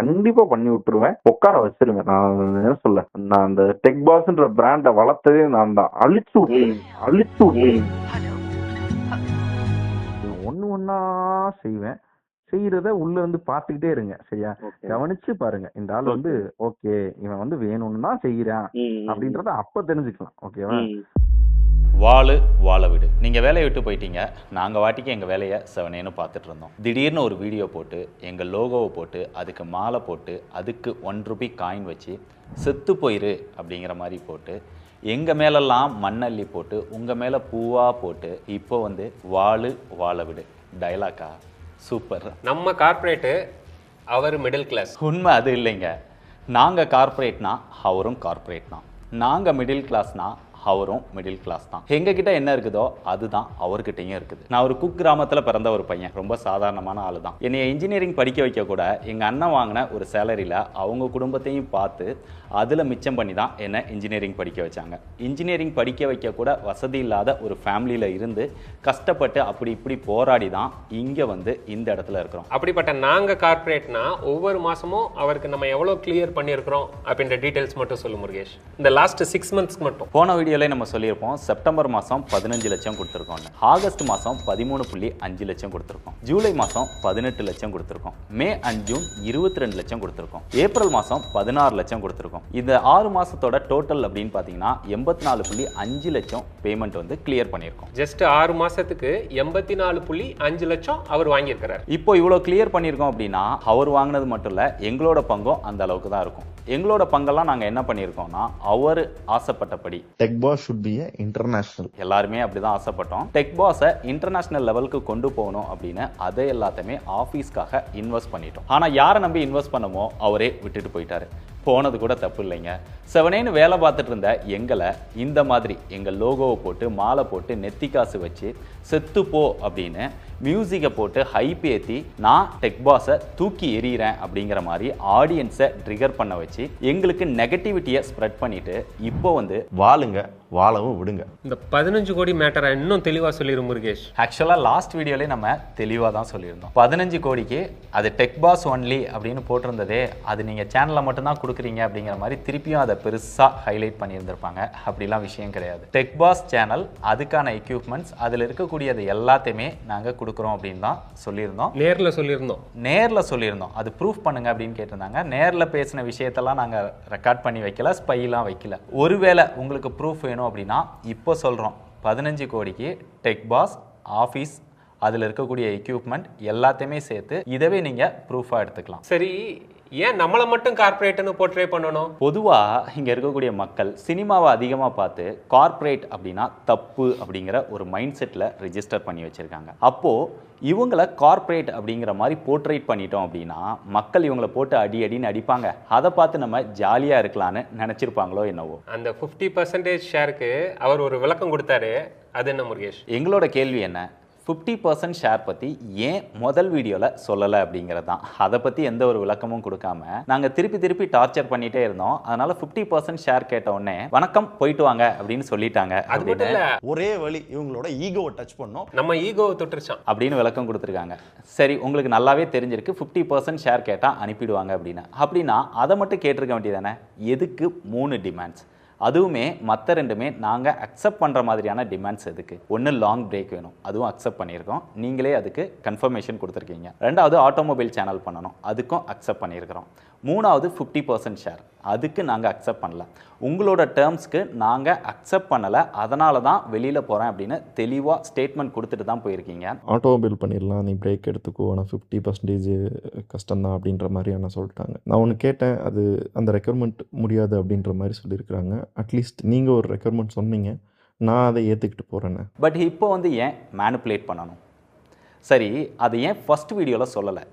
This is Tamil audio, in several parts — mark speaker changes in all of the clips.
Speaker 1: கண்டிப்பா பண்ணி விட்டுருவேன். உட்கார வச்சிருங்க. நான் என்ன சொல்ல, நான் அந்த டெக் பாஸ்ன்ற பிராண்ட வளர்த்ததே நான் தான். அழிச்சு விட்டுருங்க, அழிச்சு விட்டுருங்க. ஒண்ணு ஒண்ணா செய்வேன். செய்யறத உள்ள இருந்து பார்த்துக்கிட்டே இருங்க. சரியா? கவனிச்சு பாருங்க. இந்த ஆள் வந்து ஓகே, இவன் வந்து வேணும்னு தான் செய்யறான் அப்படின்றத அப்ப தெரிஞ்சுக்கலாம். ஓகேவா?
Speaker 2: வாழு வாழ விடு. நீங்கள் வேலையை விட்டு போயிட்டீங்க, நாங்கள் வாட்டிக்கு எங்கள் வேலையை செவனேன்னு பார்த்துட்டு இருந்தோம். திடீர்னு ஒரு வீடியோ போட்டு எங்கள் லோகோவை போட்டு அதுக்கு மாலை போட்டு அதுக்கு ₹1 காயின் வச்சு செத்து போயிரு அப்படிங்கிற மாதிரி போட்டு எங்கள் மேலெல்லாம் மண்ணள்ளி போட்டு உங்கள் மேலே பூவாக போட்டு இப்போ வந்து வாழு வாழ விடு டைலாக்கா சூப்பர்.
Speaker 3: நம்ம கார்ப்பரேட்டு, அவர் மிடில் கிளாஸ்.
Speaker 2: உண்மை அது இல்லைங்க. நாங்கள் கார்ப்பரேட்னா அவரும் கார்ப்பரேட் தான். நாங்கள் மிடில் கிளாஸ்னா அவரும் மிடில் கிளாஸ் தான். எங்ககிட்ட என்ன இருக்குதோ அதுதான் அவர்கிட்டையும் இருக்குது. நான் ஒரு குக் கிராமத்தில் பிறந்த ஒரு பையன், ரொம்ப சாதாரணமான ஆள் தான். என்னை இன்ஜினியரிங் படிக்க வைக்க கூட எங்கள் அண்ணன் வாங்கின ஒரு சேலரியில் அவங்க குடும்பத்தையும் பார்த்து அதில் மிச்சம் பண்ணி தான் என்னை இன்ஜினியரிங் படிக்க வச்சாங்க. இன்ஜினியரிங் படிக்க வைக்க கூட வசதி இல்லாத ஒரு ஃபேமிலியில் இருந்து கஷ்டப்பட்டு அப்படி இப்படி போராடி தான் இங்கே வந்து இந்த இடத்துல இருக்கிறோம்.
Speaker 3: அப்படிப்பட்ட நாங்கள் கார்ப்பரேட்னா ஒவ்வொரு மாதமும் அவருக்கு நம்ம எவ்வளோ கிளியர் பண்ணியிருக்கிறோம் அப்படின்ற டீட்டெயில்ஸ் மட்டும் சொல்லு முருகேஷ். இந்த லாஸ்ட் 6 months மட்டும்.
Speaker 2: போன வீடியோவில் நம்ம சொல்லியிருப்போம் செப்டம்பர் மாதம் 15 லட்சம் கொடுத்துருக்கோம், ஆகஸ்ட் மாதம் 13.5 லட்சம் கொடுத்துருக்கோம், ஜூலை மாதம் 18 லட்சம் கொடுத்துருக்கோம், மே அண்ட் ஜூன் 22 லட்சம் கொடுத்துருக்கோம், ஏப்ரல் மாதம் 16 லட்சம் கொடுத்துருக்கோம். இந்த 6 மாசத்தோட டோட்டல் அப்படின்னு பார்த்தீங்கன்னா 84.5 லட்சம் பேமெண்ட் வந்து கிளியர் பண்ணியிருக்கோம்.
Speaker 3: ஜஸ்ட் 6 மாசத்துக்கு 84.5 லட்சம் அவர் வாங்கியிருக்கிறார்.
Speaker 2: இப்போ இவ்வளோ கிளியர் பண்ணியிருக்கோம் அப்படின்னா அவர் வாங்கினது மட்டும் இல்லை, எங்களோட பங்கும் அந்த அளவுக்கு தான் இருக்கும். எங்களோட பங்கெல்லாம் நாங்கள் என்ன பண்ணியிருக்கோம்னா அவர் ஆசைப்பட்டபடி
Speaker 4: tech boss should be a international.
Speaker 2: எல்லாருமே அப்படிதான் ஆசைப்பட்டோம். டெக் பாஸை இன்டர்நேஷனல் லெவலுக்கு கொண்டு போகணும் அப்படின்னு அதை எல்லாத்தையுமே ஆஃபீஸ்க்காக இன்வெஸ்ட் பண்ணிட்டோம். ஆனால் யாரை நம்பி இன்வெஸ்ட் பண்ணமோ அவரே விட்டுட்டு போயிட்டாரு. போனது கூட தப்பு இல்லைங்க. செவனேன்னு வேலை பார்த்துட்டு இருந்த எங்களை இந்த மாதிரி எங்கள் லோகோவை போட்டு மாலை போட்டு நெத்தி காசு வச்சு செத்து போ அப்படின்னு மியூசிக்கை போட்டு ஹைப் ஏற்றி நான் டெக் பாஸை தூக்கி எறிகிறேன் அப்படிங்கிற மாதிரி ஆடியன்ஸை ட்ரிகர் பண்ண வச்சு எங்களுக்கு நெகட்டிவிட்டியை ஸ்ப்ரெட் பண்ணிட்டு இப்போ வந்து
Speaker 4: வாழுங்க, வாழவும் விடுங்க.
Speaker 3: இந்த 15 கோடி மேட்டரை இன்னும் தெளிவாக சொல்லிடும் முருகேஷ்.
Speaker 2: ஆக்சுவலாக லாஸ்ட் வீடியோலேயே நம்ம தெளிவாக தான் சொல்லியிருந்தோம். 15 கோடிக்கு அது டெக் பாஸ் ஒன்லி அப்படின்னு போட்டிருந்ததே, அது நீங்கள் சேனலில் மட்டும்தான் கொடுக்குறீங்க அப்படிங்கிற மாதிரி திருப்பியும் அதை பெருசாக ஹைலைட் பண்ணியிருந்திருப்பாங்க. அப்படிலாம் விஷயம் கிடையாது. டெக் பாஸ் சேனல், அதுக்கான எக்யூப்மெண்ட்ஸ், அதில் இருக்கக்கூடியது எல்லாத்தையுமே நாங்கள் கொடுக்குறோம் அப்படின்னு தான் சொல்லியிருந்தோம்.
Speaker 3: நேரில்
Speaker 2: சொல்லியிருந்தோம். அது ப்ரூஃப் பண்ணுங்க அப்படின்னு கேட்டிருந்தாங்க. நேரில் பேசின விஷயத்தெல்லாம் நாங்கள் ரெக்கார்ட் பண்ணி வைக்கல, ஸ்பைலாம் வைக்கல. ஒருவேளை உங்களுக்கு ப்ரூஃப் வேணும் அப்படின்னா இப்போ சொல்கிறோம், 15 கோடிக்கு டெக் பாஸ் ஆஃபீஸ், அதில் இருக்கக்கூடிய எக்யூப்மெண்ட் எல்லாத்தையுமே சேர்த்து இதவே நீங்கள் ப்ரூஃபாக எடுத்துக்கலாம்.
Speaker 3: சரி, ஏன் நம்மளை மட்டும் கார்ப்பரேட்னு போர்ட்ரே பண்ணணும்?
Speaker 2: பொதுவாக இங்கே இருக்கக்கூடிய மக்கள் சினிமாவை அதிகமாக பார்த்து கார்ப்பரேட் அப்படின்னா தப்பு அப்படிங்கிற ஒரு மைண்ட் செட்டில் ரிஜிஸ்டர் பண்ணி வச்சுருக்காங்க. அப்போது இவங்களை கார்ப்பரேட் அப்படிங்கிற மாதிரி போர்ட்ரேட் பண்ணிட்டோம் அப்படின்னா மக்கள் இவங்களை போட்டு அடின்னு அடிப்பாங்க. அதை பார்த்து நம்ம ஜாலியாக இருக்கலான்னு நினச்சிருப்பாங்களோ என்னவோ.
Speaker 3: அந்த 50% ஷேருக்கு அவர் ஒரு விளக்கம் கொடுத்தாரு. அது என்ன முருகேஷ்?
Speaker 2: எங்களோட கேள்வி என்ன, 50% ஷேர் பற்றி ஏன் முதல் வீடியோவில் சொல்லலை அப்படிங்கிறது தான். அதை பற்றி எந்த ஒரு விளக்கமும் கொடுக்காம நாங்கள் திருப்பி டார்ச்சர் பண்ணிகிட்டே இருந்தோம். அதனால 50% ஷேர் கேட்ட உடனே வணக்கம் போயிட்டு வாங்க அப்படின்னு சொல்லிட்டாங்க.
Speaker 3: அது மட்டும் இல்லை,
Speaker 4: ஒரே வழி இவங்களோட ஈகோவை டச் பண்ணோம்,
Speaker 3: நம்ம ஈகோவை தொட்டுருச்சான்
Speaker 2: அப்படின்னு விளக்கம் கொடுத்துருக்காங்க. சரி, உங்களுக்கு நல்லாவே தெரிஞ்சிருக்கு 50% ஷேர் கேட்டால் அனுப்பிடுவாங்க அப்படின்னு. அப்படின்னா அதை மட்டும் கேட்டிருக்க வேண்டியதானே. எதுக்கு 3 டிமாண்ட்ஸ்? அதுவுமே மற்ற 2மே நாங்கள் அக்செப்ட் பண்ணுற மாதிரியான டிமாண்ட்ஸ். எதுக்கு? ஒன்று லாங் பிரேக் வேணும், அதுவும் அக்செப்ட் பண்ணியிருக்கோம், நீங்களே அதுக்கு கன்ஃபர்மேஷன் கொடுத்துருக்கீங்க. 2வது ஆட்டோமொபைல் சேனல் பண்ணணும், அதுக்கும் அக்செப்ட் பண்ணியிருக்கிறோம். 3வது 50% ஷேர், அதுக்கு நாங்கள் அக்செப்ட் பண்ணல. உங்களோட டேர்ம்ஸ்க்கு நாங்கள் அக்செப்ட் பண்ணலை, அதனால தான் வெளியில் போகிறேன் அப்படின்னு தெளிவாக ஸ்டேட்மெண்ட் கொடுத்துட்டு தான் போயிருக்கீங்க.
Speaker 5: ஆட்டோமொபைல் பண்ணிடலாம், நீ பிரேக் எடுத்துக்கோ, ஆனால் 50% கஷ்டம்தான் அப்படின்ற மாதிரியான சொல்லிட்டாங்க. நான் ஒன்று கேட்டேன், அது அந்த ரெக்யர்மெண்ட் முடியாது அப்படின்ற மாதிரி சொல்லியிருக்கிறாங்க. அட்லீஸ்ட் நீங்கள் ஒரு ரெக்யர்மெண்ட் சொன்னீங்க, நான் அதை ஏற்றுக்கிட்டு போகிறேன்னு.
Speaker 2: பட் இப்போ வந்து ஏன் மேனிப்புலேட் பண்ணணும்? சரி, அது ஏன் ஃபர்ஸ்ட் வீடியோவில் சொல்லலை?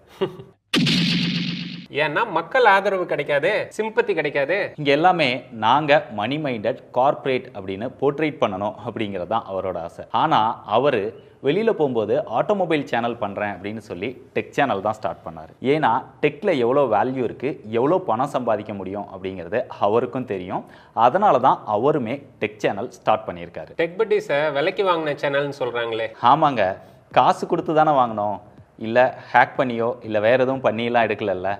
Speaker 3: ஏன்னா மக்கள் ஆதரவு கிடைக்காது, சிம்பத்தி கிடைக்காது.
Speaker 2: இங்கே எல்லாமே நாங்கள் மணி மைண்டட் கார்ப்பரேட் அப்படின்னு போர்ட்ரேட் பண்ணணும் அப்படிங்கிறது தான் அவரோட ஆசை. ஆனால் அவர் வெளியில் போகும்போது ஆட்டோமொபைல் சேனல் பண்ணுறேன் அப்படின்னு சொல்லி டெக் சேனல் தான் ஸ்டார்ட் பண்ணார். ஏன்னா டெக்கில் எவ்வளோ வேல்யூ இருக்குது, எவ்வளோ பணம் சம்பாதிக்க முடியும் அப்படிங்கிறது அவருக்கும் தெரியும். அதனால தான் அவருமே டெக் சேனல் ஸ்டார்ட் பண்ணியிருக்காரு.
Speaker 3: டெக் பட்டீஸை விலைக்கு வாங்கின சேனல்னு சொல்கிறாங்களே.
Speaker 2: ஆமாங்க, காசு கொடுத்து தானே வாங்கினோம், இல்லை ஹேக் பண்ணியோ இல்லை வேறு எதுவும் பண்ணியெல்லாம் எடுக்கலல்ல.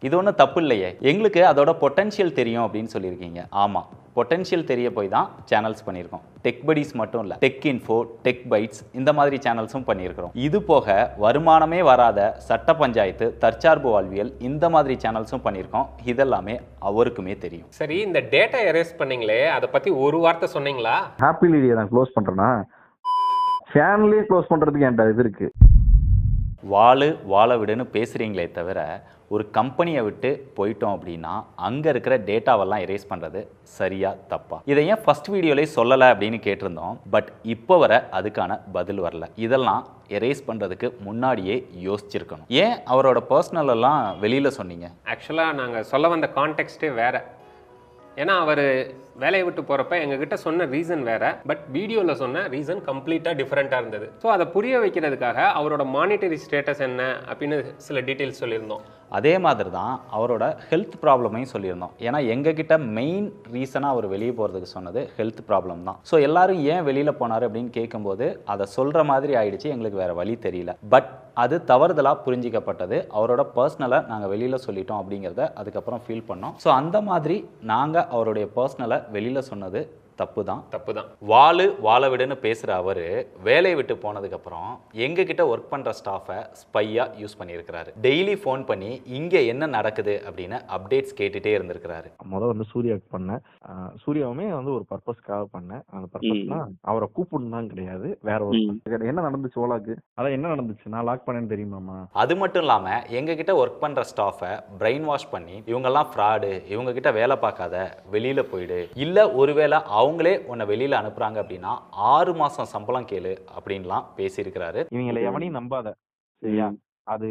Speaker 2: இது ஒன்றும் தப்பு இல்லையே, எங்களுக்கு அதோட பொட்டன்ஷியல் தெரியும் அப்படின்னு சொல்லியிருக்கீங்க. ஆமாம், பொட்டன்ஷியல் தெரிய போய் தான் சேனல்ஸ் பண்ணியிருக்கோம். டெக் படிஸ் மட்டும் இல்லை, டெக் இன்ஃபோ, டெக் பைட்ஸ் இந்த மாதிரி சேனல்ஸும் பண்ணியிருக்கிறோம். இது போக வருமானமே வராத சட்ட பஞ்சாயத்து, தற்சார்பு வாழ்வியல் இந்த மாதிரி சேனல்ஸும் பண்ணியிருக்கோம். இதெல்லாமே அவருக்குமே தெரியும்.
Speaker 3: சரி, இந்த டேட்டா எரேஸ் பண்ணீங்களே அதை பற்றி ஒரு வார்த்தை சொன்னீங்களா?
Speaker 1: ஹாப்பிலிடியை நான் க்ளோஸ் பண்ணுறேன்னா சேனலே க்ளோஸ் பண்ணுறதுக்கு என்கிட்ட இது இருக்குது.
Speaker 2: வாழ விடுன்னு பேசுகிறீங்களே தவிர ஒரு கம்பெனியை விட்டு போயிட்டோம் அப்படின்னா அங்கே இருக்கிற டேட்டாவெல்லாம் எரேஸ் பண்ணுறது சரியா தப்பா? இதை ஏன் ஃபர்ஸ்ட் வீடியோலேயே சொல்லலை அப்படின்னு கேட்டிருந்தோம். பட் இப்போ வர அதுக்கான பதில் வரல. இதெல்லாம் எரேஸ் பண்ணுறதுக்கு முன்னாடியே யோசிச்சிருக்கணும். ஏன் அவரோட பர்சனல் எல்லாம் வெளியில் சொன்னீங்க?
Speaker 3: ஆக்சுவலாக நாங்கள் சொல்ல வந்த கான்டெக்ஸ்டே வேறு. ஏன்னா அவர் வேலையை விட்டு போகிறப்ப எங்ககிட்ட சொன்ன ரீசன் வேறு, பட் வீடியோவில் சொன்ன ரீசன் கம்ப்ளீட்டாக டிஃப்ரெண்ட்டாக இருந்தது. ஸோ அதை புரிய வைக்கிறதுக்காக அவரோட மானிட்டரி ஸ்டேட்டஸ் என்ன அப்படின்னு சில டீட்டெயில்ஸ் சொல்லியிருந்தோம்.
Speaker 2: அதே மாதிரி தான் அவரோட ஹெல்த் ப்ராப்ளமையும் சொல்லியிருந்தோம். ஏன்னா எங்ககிட்ட மெயின் ரீசனாக அவர் வெளியே போகிறதுக்கு சொன்னது ஹெல்த் ப்ராப்ளம் தான். ஸோ எல்லாரும் ஏன் வெளியில் போனார் அப்படின்னு கேட்கும்போது அதை சொல்கிற மாதிரி ஆயிடுச்சு. எங்களுக்கு வேறு வழி தெரியல. பட் அது தவறுதலாக புரிஞ்சிக்கப்பட்டது. அவரோட பர்சனலை நாங்கள் வெளியில் சொல்லிட்டோம் அப்படிங்கிறத அதுக்கப்புறம் ஃபீல் பண்ணோம். ஸோ அந்த மாதிரி நாங்கள் அவருடைய பர்சனலை வெளியில் சொன்னது தப்பு தான். வாழ விடுன்னு பேசுகிற அவர் வேலையை விட்டு போனதுக்கப்புறம் எங்ககிட்ட ஒர்க் பண்ணுற ஸ்டாஃபை ஸ்பையாக யூஸ் பண்ணியிருக்கிறாரு. டெய்லி ஃபோன் பண்ணி இங்கே என்ன நடக்குது அப்படின்னு அப்டேட்ஸ் கேட்டுகிட்டே இருந்திருக்கிறாரு.
Speaker 1: முதல் வந்து சூர்யாவுக்கு பண்ணேன். சூர்யாவுமே வந்து ஒரு பர்பஸ்க்காக பண்ணேன். அந்த பர்பஸ்னா அவரை கூப்பிடணும் கிடையாது, வேற ஒரு என்ன நடந்துச்சு ஓலாக்கு, அதான் என்ன நடந்துச்சு நான் லாக் பண்ணேன்னு தெரியுமாமா.
Speaker 2: அது மட்டும் இல்லாமல் எங்ககிட்ட ஒர்க் பண்ணுற ஸ்டாஃபை பிரெயின் வாஷ் பண்ணி இவங்கெல்லாம் ஃப்ராடு, இவங்க கிட்ட வேலை பார்க்காத, வெளியில் போயிடு, இல்லை ஒருவேளை அவங்களே உன்னை வெளியில அனுப்புறாங்க அப்படின்னா 6 மாசம் சம்பளம் கேளு அப்படின்லாம் பேசியிருக்கிறாரு.
Speaker 1: இவங்களை எவனையும் நம்பாத, சரியா? அது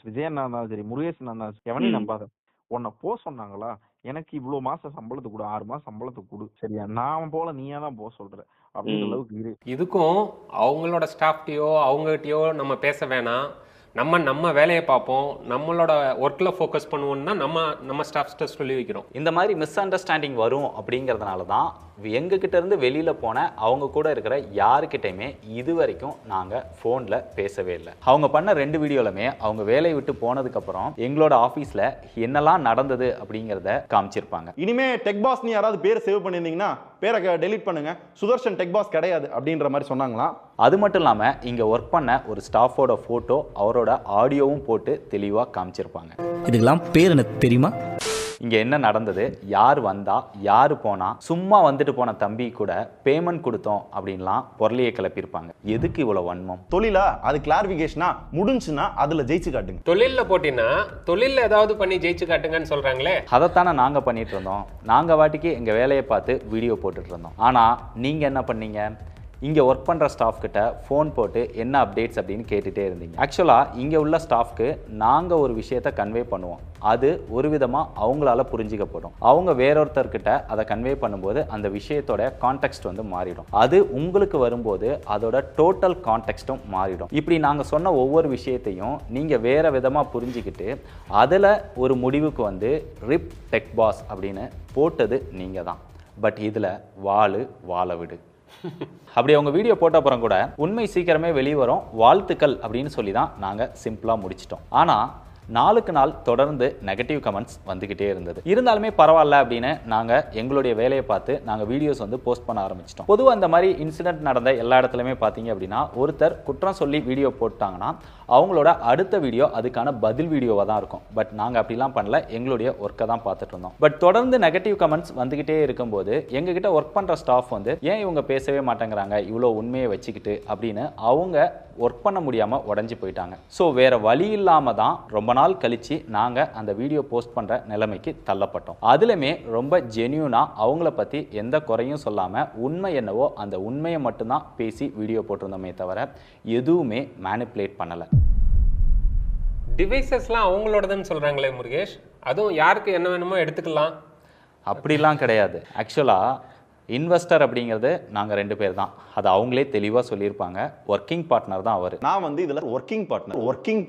Speaker 1: விஜயண்ணா இருந்தாலும் சரி, முருகேசன் இருந்தாலும் சரி, எவனையும் நம்பாத. உன்னை போ சொன்னாங்களா, எனக்கு இவ்வளவு மாசம் சம்பளத்துக்கு கொடு, 6 மாசம் சம்பளத்துக்கு கொடு, சரியா? நான் போல நீயா தான் போக சொல்ற அப்படின்ற அளவுக்கு இரு.
Speaker 3: இதுக்கும் அவங்களோட ஸ்டாஃப்டையோ அவங்ககிட்டயோ நம்ம பேச வேணாம், நம்ம வேலையை பார்ப்போம், நம்மளோட ஒர்க்கில் ஃபோக்கஸ் பண்ணுவோம்னு தான் நம்ம ஸ்டாஃப்ஸ்ட்டை சொல்லி வைக்கிறோம்.
Speaker 2: இந்த மாதிரி மிஸ் அண்டர்ஸ்டாண்டிங் வரும் அப்படிங்கிறதுனால தான் எங்ககிட்ட இருந்து வெளியில் போன அவங்க கூட இருக்கிற யாருக்கிட்டையுமே இது வரைக்கும் நாங்கள் ஃபோனில் பேசவே இல்லை. அவங்க பண்ண 2 வீடியோலுமே அவங்க வேலையை விட்டு போனதுக்கப்புறம் எங்களோட ஆஃபீஸில் என்னெல்லாம் நடந்தது அப்படிங்கிறத காமிச்சிருப்பாங்க.
Speaker 4: இனிமே டெக் பாஸ் நீ யாராவது பேர் சேவ் பண்ணியிருந்தீங்கன்னா பேரை டெலீட் பண்ணுங்க, சுதர்ஷன் டெக் பாஸ் கிடையாது அப்படின்ற மாதிரி சொன்னாங்களாம்.
Speaker 2: அது மட்டும் இல்லாமல் இங்கே ஒர்க் பண்ண ஒரு ஸ்டாஃபோட ஃபோட்டோ அவரோட ஆடியோவும் போட்டு தெளிவாக காமிச்சிருப்பாங்க.
Speaker 6: இதுக்கெல்லாம் பேர் எனக்கு தெரியுமா?
Speaker 2: இங்கே என்ன நடந்தது, யார் வந்தா, யார் போனா, சும்மா வந்துட்டு போன தம்பி கூட பேமெண்ட் கொடுத்தோம் அப்படின்லாம் பொருளையை கிளப்பியிருப்பாங்க. எதுக்கு இவ்வளோ வன்மம்?
Speaker 4: தொழிலா அது கிளாரிஃபிகேஷனா முடிஞ்சுன்னா அதில் ஜெயிச்சு காட்டுங்க.
Speaker 3: தொழிலில் போட்டினா தொழிலில் ஏதாவது பண்ணி ஜெயிச்சு காட்டுங்கன்னு சொல்கிறாங்களே,
Speaker 2: அதைத்தானே நாங்கள் பண்ணிட்டு இருந்தோம். நாங்கள் வாட்டிக்கு எங்கள் வேலையை பார்த்து வீடியோ போட்டுட்டு இருந்தோம். ஆனால் நீங்கள் என்ன பண்ணீங்க, இங்கே ஒர்க் பண்ணுற ஸ்டாஃப் கிட்ட ஃபோன் போட்டு என்ன அப்டேட்ஸ் அப்படின்னு கேட்டுகிட்டே இருந்தீங்க. ஆக்சுவலாக இங்கே உள்ள ஸ்டாஃப்க்கு நாங்கள் ஒரு விஷயத்தை கன்வே பண்ணுவோம், அது ஒரு விதமாக அவங்களால புரிஞ்சிக்கப்படும். அவங்க வேறொருத்தர்கிட்ட அதை கன்வே பண்ணும்போது அந்த விஷயத்தோட கான்டெக்ஸ்ட் வந்து மாறிடும். அது உங்களுக்கு வரும்போது அதோட டோட்டல் கான்டெக்ஸ்ட்டும் மாறிடும். இப்படி நாங்கள் சொன்ன ஒவ்வொரு விஷயத்தையும் நீங்கள் வேறு விதமாக புரிஞ்சிக்கிட்டு அதில் ஒரு முடிவுக்கு வந்து ரிப் டெக் பாஸ் அப்படின்னு போட்டது நீங்கள் தான். பட் இதில் வாழ விடு அப்படி அவங்க வீடியோ போட்ட அப்புறம் கூட உண்மை சீக்கிரமே வெளியே வரும், வாழ்த்துக்கள் அப்படின்னு சொல்லி தான் நாங்கள் சிம்பிளாக முடிச்சிட்டோம். ஆனால் நாளுக்கு நாள் தொடர்ந்து நெகட்டிவ் கமெண்ட்ஸ் வந்துக்கிட்டே இருந்தது. இருந்தாலுமே பரவாயில்ல அப்படின்னு நாங்கள் எங்களுடைய வேலையை பார்த்து நாங்கள் வீடியோஸ் வந்து போஸ்ட் பண்ண ஆரம்பிச்சிட்டோம். பொதுவாக இந்த மாதிரி இன்சிடென்ட் நடந்த எல்லா இடத்துலையுமே பார்த்தீங்க அப்படின்னா ஒருத்தர் குற்றம் சொல்லி வீடியோ போட்டாங்கன்னா அவங்களோட அடுத்த வீடியோ அதுக்கான பதில் வீடியோவாக தான் இருக்கும். பட் நாங்கள் அப்படிலாம் பண்ணல, எங்களுடைய ஒர்க்கை தான் பார்த்துட்டு இருந்தோம். பட் தொடர்ந்து நெகட்டிவ் கமெண்ட்ஸ் வந்துக்கிட்டே இருக்கும்போது எங்ககிட்ட ஒர்க் பண்ணுற ஸ்டாஃப் வந்து ஏன் இவங்க பேசவே மாட்டேங்கிறாங்க இவ்வளோ உண்மையை வச்சுக்கிட்டு அப்படின்னு அவங்க ஒர்க் பண்ண முடியாமல் உடஞ்சி போயிட்டாங்க. ஸோ வேறு வழி இல்லாமல் தான் ரொம்ப நாள் கழித்து நாங்கள் அந்த வீடியோ போஸ்ட் பண்ணுற நிலைமைக்கு தள்ளப்பட்டோம். அதுலேயுமே ரொம்ப ஜென்யூனாக அவங்கள பற்றி எந்த குறையும் சொல்லாமல் உண்மை என்னவோ அந்த உண்மையை மட்டும்தான் பேசி வீடியோ போட்டிருந்தோமே தவிர எதுவுமே மேனிப்புலேட் பண்ணலை.
Speaker 3: டிவைசஸ்லாம் அவங்களோடதுன்னு சொல்கிறாங்களே முருகேஷ், அதுவும் யாருக்கு என்ன வேணுமோ எடுத்துக்கலாம்
Speaker 2: அப்படிலாம் கிடையாது. ஆக்சுவலாக இன்வெஸ்டர் அப்படிங்கிறது நாங்கள் 2 பேர் தான். அது அவங்களே தெளிவாக சொல்லியிருப்பாங்க. ஒர்க்கிங் பார்ட்னர் தான் அவர்.
Speaker 4: நான் வந்து இதில் ஒர்க்கிங்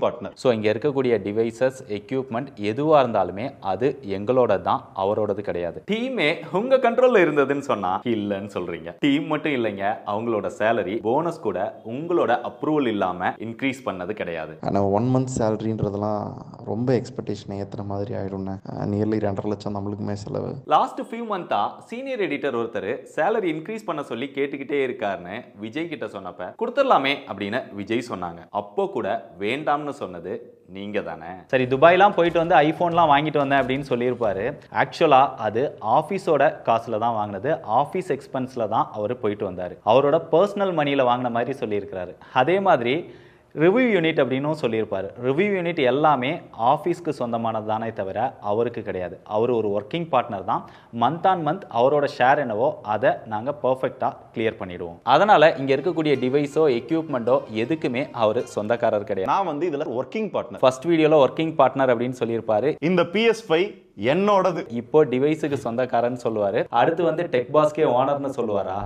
Speaker 4: பார்ட்னர்.
Speaker 2: ஸோ இங்கே இருக்கக்கூடிய டிவைசஸ் எக்யூப்மெண்ட் எதுவாக இருந்தாலுமே அது எங்களோட தான், அவரோடது கிடையாது. டீமே உங்கள் கண்ட்ரோலில் இருந்ததுன்னு சொன்னால் இல்லைன்னு சொல்கிறீங்க. டீம் மட்டும் இல்லைங்க, அவங்களோட சேலரி போனஸ் கூட உங்களோட அப்ரூவல் இல்லாமல் இன்க்ரீஸ் பண்ணது கிடையாது.
Speaker 5: ஆனால் 1 மந்த் சேலரின்றதெல்லாம் ரொம்ப எக்ஸ்பெக்டேஷனை ஏற்றுற மாதிரி ஆயிடும்னு. நியர்லி 2.5 லட்சம் நம்மளுக்குமே செலவு.
Speaker 2: லாஸ்ட் ஃபியூ மந்த்தா சீனியர் எடிட்டர் ஒருத்தர் சேலரி இன்க்ரீஸ் பண்ண சொல்லி கேட்டுக்கிட்டே இருக்காருன்னு விஜய் கிட்ட சொன்னப்ப கொடுத்துடலாமே அப்படின்னு விஜய் சொன்னாங்க. அப்போ கூட வேண்டாம்னு சொன்னது நீங்க தானே. சரி, துபாய்லாம் போயிட்டு வந்து ஐபோன்லாம் வாங்கிட்டு வந்தேன் அப்படின்னு சொல்லியிருப்பாரு. ஆக்சுவலா அது ஆஃபீஸோட காசுல தான் வாங்கினது, ஆஃபீஸ் எக்ஸ்பென்ஸ்ல தான் அவர் போயிட்டு வந்தார். அவரோட பர்சனல் மணியில் வாங்கின மாதிரி சொல்லியிருக்கிறாரு. அதே மாதிரி ரிவ்யூ யூனிட் அப்படின்னும் சொல்லியிருப்பார். ரிவ்யூ யூனிட் எல்லாமே ஆஃபீஸ்க்கு சொந்தமானது தானே தவிர அவருக்கு கிடையாது. அவர் ஒரு ஒர்க்கிங் பார்ட்னர் தான். மந்த் ஆன் மந்த் அவரோட ஷேர் என்னவோ அதை நாங்கள் பர்ஃபெக்டாக கிளியர் பண்ணிடுவோம். அதனால் இங்கே இருக்கக்கூடிய டிவைஸோ எக்யூப்மெண்ட்டோ எதுக்குமே அவர் சொந்தக்காரர் கிடையாது.
Speaker 4: நான் வந்து இதில் ஒர்க்கிங் பார்ட்னர்.
Speaker 2: ஃபர்ஸ்ட் வீடியோவில் ஒர்க்கிங் பார்ட்னர் அப்படின்னு சொல்லியிருப்பாரு.
Speaker 4: இந்த PS5 என்னோடது.
Speaker 2: இப்போ டிவைஸுக்கு சொந்தக்காரன்னு சொல்லுவார். அடுத்து வந்து டெக் பாஸ்கே ஓனர்னு சொல்லுவாரா?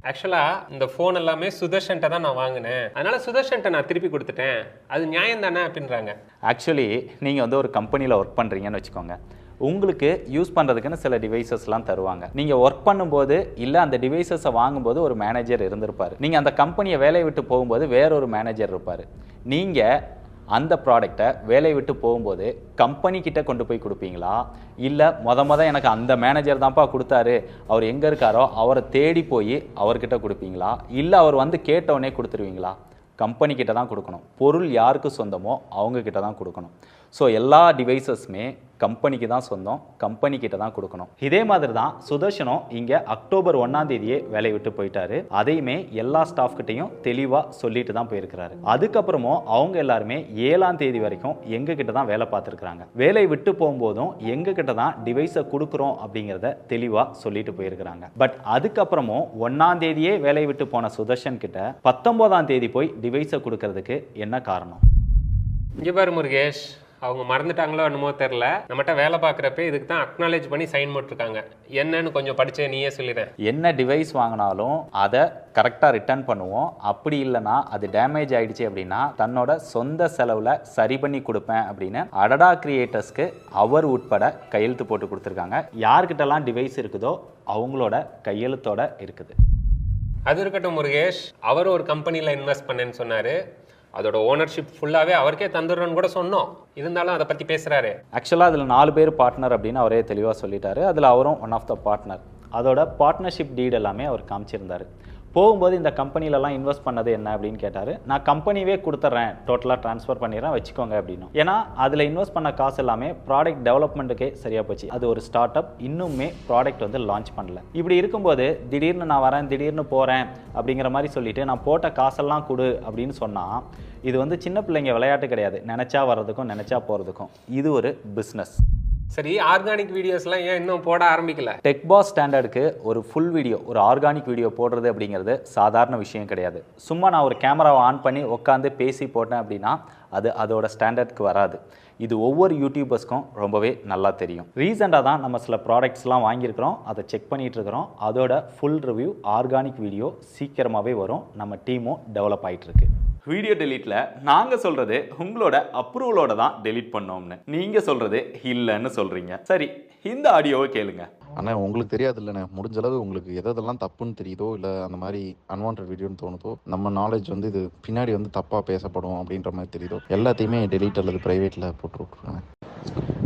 Speaker 3: ஆக்சுவலாக இந்த ஃபோன் எல்லாமே சுதர்ஷன்ட்ட தான் நான் வாங்கினேன், அதனால சுதர்ஷன்ட்ட நான் திருப்பி கொடுத்துட்டேன், அது நியாயம் தானே அப்படின்றாங்க.
Speaker 2: ஆக்சுவலி நீங்கள் வந்து ஒரு கம்பெனியில் ஒர்க் பண்ணுறீங்கன்னு வச்சுக்கோங்க. உங்களுக்கு யூஸ் பண்ணுறதுக்குன்னு சில டிவைசஸ்லாம் தருவாங்க. நீங்கள் ஒர்க் பண்ணும்போது இல்லை அந்த டிவைசஸை வாங்கும்போது ஒரு மேனேஜர் இருந்திருப்பார். நீங்கள் அந்த கம்பெனியை வேலையை விட்டு போகும்போது வேறொரு மேனேஜர் இருப்பார். நீங்கள் அந்த ப்ராடக்டை வேலையை விட்டு போகும்போது கம்பெனி கிட்ட கொண்டு போய் கொடுப்பீங்களா, இல்லை எனக்கு அந்த மேனேஜர் தான்ப்பா கொடுத்தாரு, அவர் எங்கே இருக்காரோ அவரை தேடி போய் அவர்கிட்ட கொடுப்பீங்களா, இல்லை அவர் வந்து கேட்டவுடனே கொடுத்துருவீங்களா? கம்பெனி கிட்ட தான் கொடுக்கணும். பொருள் யாருக்கு சொந்தமோ அவங்க கிட்ட தான் கொடுக்கணும். ஸோ எல்லா டிவைசஸுமே கம்பெனிக்கு தான் சொந்தம், கம்பெனி கிட்ட தான் கொடுக்கணும். இதே மாதிரி தான் சுதர்ஷனும் இங்கே அக்டோபர் 1ஆம் தேதியே வேலையை விட்டு போயிட்டாரு. அதையுமே எல்லா ஸ்டாஃப் கிட்டையும் தெளிவாக சொல்லிட்டு தான் போயிருக்கிறாரு. அதுக்கப்புறமும் அவங்க எல்லாருமே 7ஆம் தேதி வரைக்கும் எங்க கிட்ட தான் வேலை பார்த்துருக்காங்க. வேலையை விட்டு போகும்போதும் எங்க கிட்ட தான் டிவைஸை கொடுக்குறோம் அப்படிங்கிறத தெளிவாக சொல்லிட்டு போயிருக்கிறாங்க. பட் அதுக்கப்புறமும் 1ஆம் தேதியே வேலையை விட்டு போன சுதர்ஷன் கிட்ட 19ஆம் தேதி போய் டிவைஸை கொடுக்கறதுக்கு என்ன காரணம்?
Speaker 3: இங்கே பாரு முருகேஷ், அவங்க மறந்துட்டாங்களோ என்னமோ தெரில, நம்மகிட்ட வேலை பார்க்குறப்ப இதுக்கு தான் அக்னாலேஜ் பண்ணி சைன் போட்டிருக்காங்க. என்னன்னு கொஞ்சம் படிச்சே நீயே சொல்லிடுறேன்.
Speaker 2: என்ன டிவைஸ் வாங்கினாலும் அதை கரெக்டாக ரிட்டர்ன் பண்ணுவோம். அப்படி இல்லைனா அது டேமேஜ் ஆயிடுச்சு அப்படின்னா தன்னோட சொந்த செலவில் சரி பண்ணி கொடுப்பேன் அப்படின்னு அடடா கிரியேட்டர்ஸ்க்கு அவர் உட்பட கையெழுத்து போட்டு கொடுத்துருக்காங்க. யார்கிட்டலாம் டிவைஸ் இருக்குதோ அவங்களோட கையெழுத்தோட இருக்குது.
Speaker 3: அது இருக்கட்டும் முருகேஷ், அவர் ஒரு கம்பெனியில் இன்வெஸ்ட் பண்ணேன்னு சொன்னார். அதோட ஓனர்ஷிப் ஃபுல்லாகவே அவருக்கே தந்துடுறோன்னு கூட சொன்னோம். இருந்தாலும் அதை பற்றி பேசுகிறாரு.
Speaker 2: ஆக்சுவலாக அதில் 4 பேர் பார்ட்னர் அப்படின்னு அவரே தெளிவாக சொல்லிட்டாரு. அதில் அவரும் ஒன் ஆஃப் த பார்ட்னர். அதோட பார்ட்னர்ஷிப் டீட் எல்லாமே அவர் காமிச்சிருந்தார். போகும்போது இந்த கம்பெனிலலாம் இன்வெஸ்ட் பண்ணது என்ன அப்படின்னு கேட்டார். நான் கம்பெனியே கொடுத்துட்றேன், டோட்டலாக ட்ரான்ஸ்ஃபர் பண்ணிடுறேன் வச்சுக்கோங்க அப்படின்னு. ஏன்னா அதில் இன்வெஸ்ட் பண்ண காசு எல்லாமே ப்ராடக்ட் டெவலப்மெண்ட்டுக்கே சரியாக போச்சு. அது ஒரு ஸ்டார்ட் அப், இன்னுமே ப்ராடக்ட் வந்து லான்ச் பண்ணல. இப்படி இருக்கும்போது திடீர்னு நான் வரேன், திடீர்னு போகிறேன் அப்படிங்கிற மாதிரி சொல்லிட்டு நான் போட்ட காசெல்லாம் கொடு அப்படின்னு சொன்னால் இது வந்து சின்ன பிள்ளைங்க விளையாட்டு கிடையாது. நினச்சா வர்றதுக்கும் நினச்சா போகிறதுக்கும் இது ஒரு பிஸ்னஸ்.
Speaker 3: சரி, ஆர்கானிக் வீடியோஸ்லாம் ஏன் இன்னும் போட ஆரம்பிக்கல?
Speaker 2: டெக் பாஸ் ஸ்டாண்டர்டுக்கு ஒரு ஃபுல் வீடியோ, ஒரு ஆர்கானிக் வீடியோ போடுறது அப்படிங்கிறது சாதாரண விஷயம் கிடையாது. சும்மா நான் ஒரு கேமராவை ஆன் பண்ணி உட்காந்து பேசி போட்டேன் அப்படின்னா அது அதோட ஸ்டாண்டர்டுக்கு வராது. இது ஒவ்வொரு யூடியூபர்ஸ்க்கும் ரொம்பவே நல்லா தெரியும். ரீசெண்டாக தான் நம்ம சில ப்ராடக்ட்ஸ்லாம் வாங்கியிருக்கிறோம், அதை செக் பண்ணிகிட்டு இருக்கிறோம். அதோட ஃபுல் ரிவ்யூ ஆர்கானிக் வீடியோ சீக்கிரமாகவே வரும். நம்ம டீமும் டெவலப் ஆகிட்டு இருக்கு. வீடியோ டெலீட்ல நாங்கள் சொல்கிறது உங்களோட அப்ரூவலோட தான் டெலீட் பண்ணோம்னு, நீங்கள் சொல்கிறது இல்லைன்னு சொல்கிறீங்க. சரி, இந்த ஆடியோவை கேளுங்க.
Speaker 5: ஆனால் உங்களுக்கு தெரியாது இல்லைண்ணே, முடிஞ்ச அளவு உங்களுக்கு எதெல்லாம் தப்புன்னு தெரியுதோ இல்லை அந்த மாதிரி அன்வான்ட் வீடியோன்னு தோணுதோ, நம்ம நாலேஜ் வந்து இது பின்னாடி வந்து தப்பாக பேசப்படும் அப்படின்ற மாதிரி தெரியுதோ எல்லாத்தையுமே டெலீட் அல்லது ப்ரைவேட்டில் போட்டு விட்ருவேன்.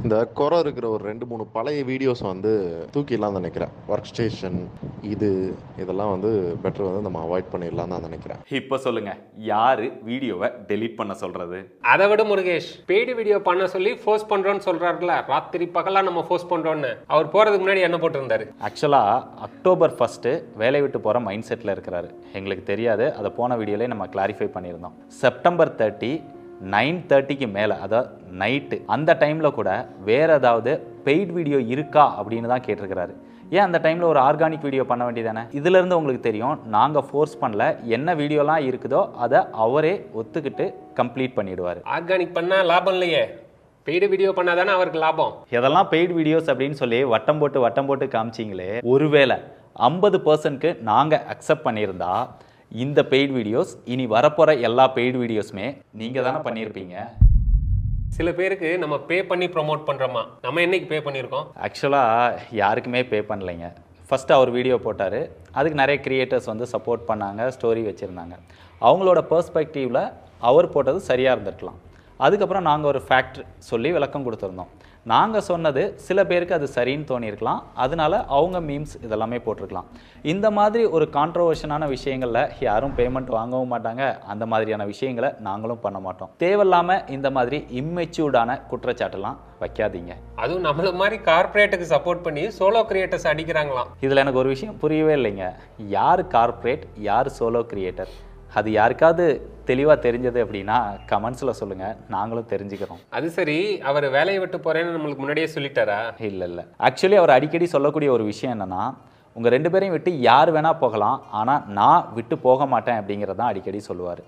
Speaker 5: இந்த குறை இருக்கிற ஒரு 2-3 பழைய வீடியோஸ் வந்து தூக்கிடலாம் நினைக்கிறேன். ஒர்க் ஸ்டேஷன் இதெல்லாம் வந்து பெட்டர் வந்து நம்ம அவாய்ட் பண்ணிடலாம் தான் நினைக்கிறேன்.
Speaker 2: இப்போ சொல்லுங்க, யாரு வீடியோவை டெலீட் பண்ண சொல்றது?
Speaker 3: அதை விட முருகேஷ், பெய்டு வீடியோ பண்ண சொல்லி ஃபோர்ஸ் பண்றோன்னு சொல்றாருல, ராத்திரி பகலா நம்ம ஃபோர்ஸ் பண்றோன்னு அவர் போறதுக்கு முன்னாடி என்ன போட்டிருந்தாரு?
Speaker 2: ஆக்சுவலா அக்டோபர் 1 வேலை விட்டு போற மைண்ட் செட்ல இருக்கிறாரு. எங்களுக்கு தெரியாது, அதை போன வீடியோல நம்ம கிளாரிஃபை பண்ணியிருந்தோம். செப்டம்பர் 30 9:30க்கு மேலே, அதாவது நைட்டு, அந்த டைமில் கூட வேறு ஏதாவது பெய்ட் வீடியோ இருக்கா அப்படின்னு தான் கேட்டிருக்கிறாரு. ஏன் அந்த டைமில் ஒரு ஆர்கானிக் வீடியோ பண்ண வேண்டியதானே? இதிலேருந்து உங்களுக்கு தெரியும், நாங்கள் ஃபோர்ஸ் பண்ணல. என்ன வீடியோலாம் இருக்குதோ அதை அவரே ஒத்துக்கிட்டு கம்ப்ளீட் பண்ணிடுவார்.
Speaker 3: ஆர்கானிக் பண்ணால் லாபம் இல்லையே, பெய்டு வீடியோ பண்ணாதானே அவருக்கு லாபம்.
Speaker 2: எதெல்லாம் பெய்டு வீடியோஸ் அப்படின்னு சொல்லி வட்டம் போட்டு காமிச்சிங்களே, ஒருவேளை 50%க்கு நாங்கள் அக்செப்ட் பண்ணியிருந்தா இந்த பெய்ட் வீடியோஸ் இனி வரப்போகிற எல்லா பெய்ட் வீடியோஸுமே நீங்கள் தானே பண்ணியிருப்பீங்க.
Speaker 3: சில பேருக்கு நம்ம பே பண்ணி ப்ரொமோட் பண்ணுறோமா, நம்ம என்னைக்கு பே பண்ணியிருக்கோம்?
Speaker 2: ஆக்சுவலாக யாருக்குமே பே பண்ணலைங்க. ஃபஸ்ட்டு அவர் வீடியோ போட்டார், அதுக்கு நிறைய கிரியேட்டர்ஸ் வந்து சப்போர்ட் பண்ணாங்க, ஸ்டோரி வச்சுருந்தாங்க. அவங்களோட பெர்ஸ்பெக்டிவில் அவர் போட்டது சரியாக இருந்திருக்கலாம். அதுக்கப்புறம் நாங்கள் ஒரு ஃபேக்ட் சொல்லி விளக்கம் கொடுத்துருந்தோம். நாங்கள் சொன்னது சில பேருக்கு அது சரின்னு தோணியிருக்கலாம், அதனால அவங்க மீம்ஸ் இதெல்லாமே போட்டிருக்கலாம். இந்த மாதிரி ஒரு கான்ட்ரோவர்ஷனான விஷயங்களில் யாரும் பேமெண்ட் வாங்கவும் மாட்டாங்க. அந்த மாதிரியான விஷயங்களை நாங்களும் பண்ண மாட்டோம். தேவையில்லாமல் இந்த மாதிரி இம்மெச்சூர்டான குற்றச்சாட்டுலாம் வைக்காதீங்க.
Speaker 3: அதுவும் நம்மள மாதிரி கார்பரேட்டுக்கு சப்போர்ட் பண்ணி சோலோ கிரியேட்டர்ஸ் அடிக்கிறாங்களாம்.
Speaker 2: இதில் எனக்கு ஒரு விஷயம் புரியவே இல்லைங்க. யார் கார்பரேட், யார் சோலோ கிரியேட்டர்? அது யாருக்காவது தெளிவாக தெரிஞ்சது அப்படின்னா கமெண்ட்ஸில் சொல்லுங்கள், நாங்களும் தெரிஞ்சுக்கிறோம்.
Speaker 3: அது சரி, அவர் வேலையை விட்டு போகிறேன்னு நம்மளுக்கு முன்னாடியே சொல்லிட்டாரா?
Speaker 2: இல்லை. ஆக்சுவலி அவர் அடிக்கடி சொல்லக்கூடிய ஒரு விஷயம் என்னென்னா, உங்கள் 2 பேரையும் விட்டு யார் வேணால் போகலாம், ஆனால் நான் விட்டு போக மாட்டேன் அப்படிங்கிறது தான் அடிக்கடி சொல்லுவார்.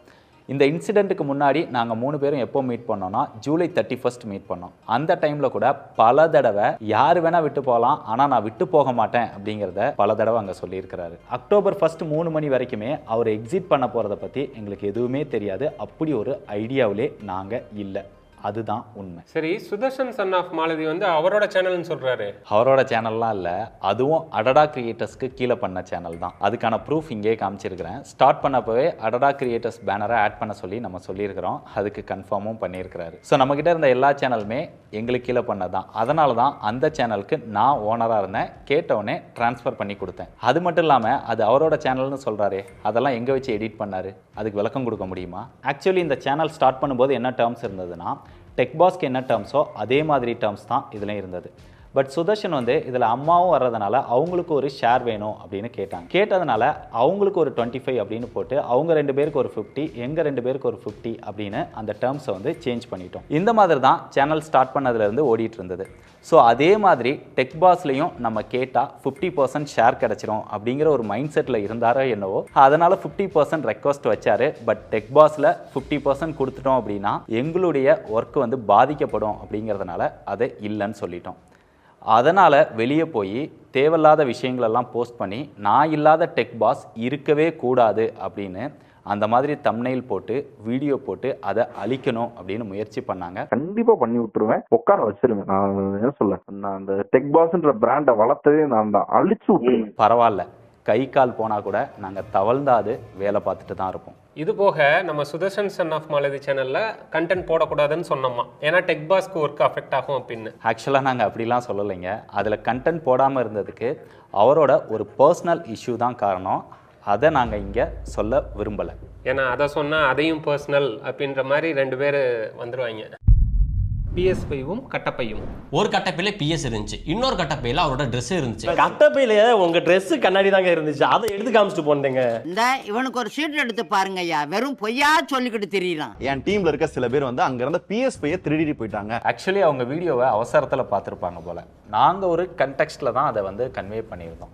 Speaker 2: இந்த இன்சிடெண்ட்டுக்கு முன்னாடி நாங்கள் 3 பேரும் எப்போ மீட் பண்ணோம்னா ஜூலை 31 மீட் பண்ணோம். அந்த டைமில் கூட பல தடவை யார் வேணால் விட்டு போகலாம், ஆனால் நான் விட்டு போக மாட்டேன் அப்படிங்கிறத பல தடவை அங்கே சொல்லியிருக்கிறாரு. அக்டோபர் 1 3 மணி வரைக்குமே அவர் எக்ஸிட் பண்ண போகிறத பற்றி எங்களுக்கு எதுவுமே தெரியாது. அப்படி ஒரு ஐடியாவிலே நாங்கள் இல்லை. அதுதான் உண்மை.
Speaker 3: சரி, சுதர்ஷன் சன் ஆஃப் மாலதி வந்து அவரோட சேனல்னு சொல்றாரு.
Speaker 2: அவரோட சேனல்லாம் இல்லை, அதுவும் அடடா கிரியேட்டர்ஸ்க்கு கீழே பண்ண சேனல் தான். அதுக்கான ப்ரூஃப் இங்கே காமிச்சிருக்கிறேன். ஸ்டார்ட் பண்ணப்பவே அடடா கிரியேட்டர்ஸ் பேனரை ஆட் பண்ண சொல்லி நம்ம சொல்லியிருக்கிறோம். அதுக்கு கன்ஃபார்மும் பண்ணியிருக்கிறாரு. ஸோ நம்மக்கிட்ட இருந்த எல்லா சேனலுமே எங்களுக்கு கீழே பண்ணதான். அதனால தான் அந்த சேனலுக்கு நான் ஓனராக இருந்தேன். கேட்டவுடனே ட்ரான்ஸ்ஃபர் பண்ணி கொடுத்தேன். அது மட்டும் இல்லாமல் அது அவரோட சேனல்னு சொல்கிறாரு, அதெல்லாம் எங்கே வச்சு எடிட் பண்ணார்? அதுக்கு விளக்கம் கொடுக்க முடியுமா? ஆக்சுவலி இந்த சேனல் ஸ்டார்ட் பண்ணும்போது என்ன டேர்ம்ஸ் இருந்ததுன்னா, டெக்பாஸ்க்கு என்ன டேர்ம்ஸோ அதே மாதிரி டேர்ம்ஸ் தான் இதில் இருந்தது. பட் சுதர்ஷன் வந்து இதில் அம்மாவும் வர்றதுனால அவங்களுக்கு ஒரு ஷேர் வேணும் அப்படின்னு கேட்டதுனால அவங்களுக்கு ஒரு 25 அப்படின்னு போட்டு அவங்க 2 பேருக்கு ஒரு 50, எங்கள் 2 பேருக்கு ஒரு 50 அப்படின்னு அந்த டேர்ம்ஸை வந்து சேஞ்ச் பண்ணிட்டோம். இந்த மாதிரி தான் சேனல் ஸ்டார்ட் பண்ணதுலேருந்து ஓடிட்டு இருந்தது. ஸோ அதே மாதிரி டெக்பாஸ்லையும் நம்ம கேட்டால் 50% ஷேர் கிடச்சிரும் அப்படிங்கிற ஒரு மைண்ட் செட்டில் இருந்தாரோ என்னவோ, அதனால் 50% ரெக்வஸ்ட் வச்சார். பட் டெக்பாஸில் 50% கொடுத்துட்டோம் அப்படின்னா எங்களுடைய ஒர்க் வந்து பாதிக்கப்படும் அப்படிங்கிறதுனால அதை இல்லைன்னு சொல்லிட்டோம். அதனால் வெளியே போய் தேவையில்லாத விஷயங்களெல்லாம் போஸ்ட் பண்ணி நான் இல்லாத டெக்பாஸ் இருக்கவே கூடாது அப்படின்னு அந்த மாதிரி தம்ப்நெயில் போட்டு வீடியோ போட்டு அதை அழிக்கணும் அப்படின்னு முயற்சி பண்ணாங்க.
Speaker 1: கண்டிப்பா பண்ணி விட்டுருவேன், உட்கார வச்சிருவேன். நான் என்ன சொல்ல, நான் அந்த டெக்பாஸ்ன்ற பிராண்டை வளர்த்ததே நான் தான், அழிச்சு விட்டுருவேன்.
Speaker 2: பரவாயில்ல, கை கால் போனால் கூட நாங்கள் தவழ்ந்தாது வேலை பார்த்துட்டு தான் இருப்போம்.
Speaker 3: இது போக நம்ம சுதர்ஷன் சன் ஆஃப் மாலதி சேனலில் கண்டென்ட் போடக்கூடாதுன்னு சொன்னோமா, ஏன்னா டெக்பாஸ்க்கு ஒர்க் அஃபெக்ட் ஆகும் அப்படின்னு.
Speaker 2: ஆக்சுவலாக நாங்கள் அப்படிலாம் சொல்லலைங்க. அதில் கண்டென்ட் போடாமல் இருந்ததுக்கு அவரோட ஒரு பர்சனல் இஷ்யூ தான் காரணம். அதை நாங்கள் இங்கே சொல்ல விரும்பலை.
Speaker 3: ஏன்னா அதை சொன்னால் அதையும் பர்சனல் அப்படின்ற மாதிரி 2 பேர் வந்துடுவாங்க. PS5வும் கட்டப்பையும்.
Speaker 7: ஒரு கட்டப்பையில PS இருந்துச்சு, இன்னொரு கட்டப்பையில அவரோட ட்ரெஸ் இருந்துச்சு.
Speaker 8: கட்டப்பையில உங்க ட்ரெஸ் கண்ணாடி தாங்க இருந்துச்சு, அதை எடுத்து காமிச்சிட்டு போனீங்க.
Speaker 9: இந்த இவனுக்கு ஒரு சீட் எடுத்து பாருங்க ஐயா, வெறும் பொய்யா சொல்லிக்கிட்டு தெரியலாம்.
Speaker 4: என் டீம்ல இருக்க சில பேர் வந்து அங்க இருந்த PS5 திருடிட்டு போயிட்டாங்க.
Speaker 2: ஆக்சுவலி அவங்க வீடியோவை அவசரத்தில் பார்த்துருப்பாங்க போல. நாங்கள் ஒரு கண்டெக்ஸ்டில் தான் அதை வந்து கன்வே பண்ணியிருந்தோம்.